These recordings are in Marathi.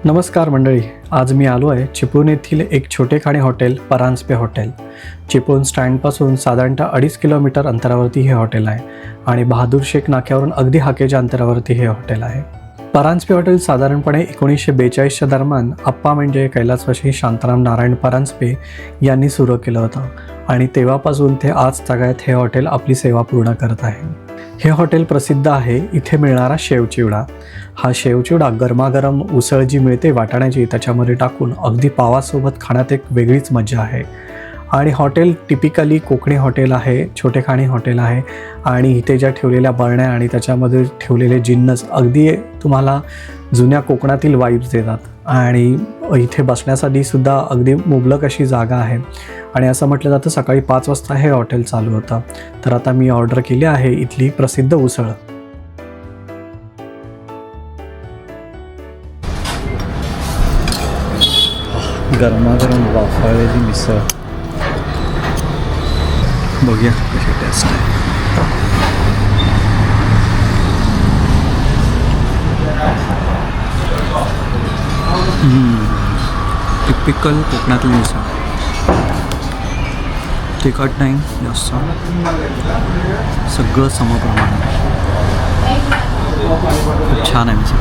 नमस्कार मंडळी, आज मी आलो आहे चिपळूण येथील एक छोटेखानी हॉटेल परांजपे हॉटेल. चिपळूण स्टँडपासून साधारणतः 2.5 किलोमीटर अंतरावरती हे हॉटेल आहे आणि बहादूर शेख नाक्यावरून अगदी हाकेच्या अंतरावरती हे हॉटेल आहे. परांजपे हॉटेल साधारणपणे 1942च्या दरम्यान आप्पा म्हणजे कैलासवासी शांताराम नारायण परांजपे यांनी सुरू केलं होतं आणि तेव्हापासून ते आज तागायत हे हॉटेल आपली सेवा पूर्ण करत आहे. हे हॉटेल प्रसिद्ध आहे इथे मिळणारा शेवचिवडा. हा शेवचिवडा गरमागरम उसळ जी मिळते वाटाण्याची त्याच्यामध्ये टाकून अगदी पावासोबत खाण्यात एक वेगळीच मजा आहे. आणि हॉटेल टिपिकली कोकणी हॉटेल आहे, छोटेखानी हॉटेल आहे आणि इथे ज्या ठेवलेल्या बरण्या आणि त्याच्यामध्ये ठेवलेले जिन्नस अगदी तुम्हाला जुन्या कोकणातील वाईब्स देतात. आणि इथे बसण्यासाठी सुद्धा अगदी मुबलक अशी जागा आहे. आणि असं म्हटलं जातं सकाळी 5 वाजता हे हॉटेल चालू होतं. तर आता मी ऑर्डर केली आहे इथली प्रसिद्ध उसळ. गरमागरम वाफाळलेली मिसळ, बघूया कशी टेस्ट आहे. टिपिकल कोकणातली मिसळ, तिखट नाही जास्त, सगळं समप्रमाणात, खूप छान आहे मिसळ.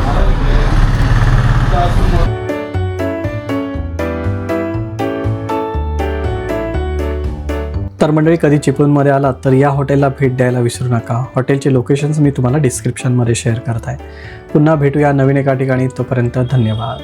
तर मंडळी, कधी चिपळूणमध्ये आलात तर या हॉटेलला भेट द्यायला विसरू नका. हॉटेलचे लोकेशन्स मी तुम्हाला डिस्क्रिप्शनमध्ये शेअर करत आहे. पुन्हा भेटूया नवीन एका ठिकाणी. तोपर्यंत धन्यवाद.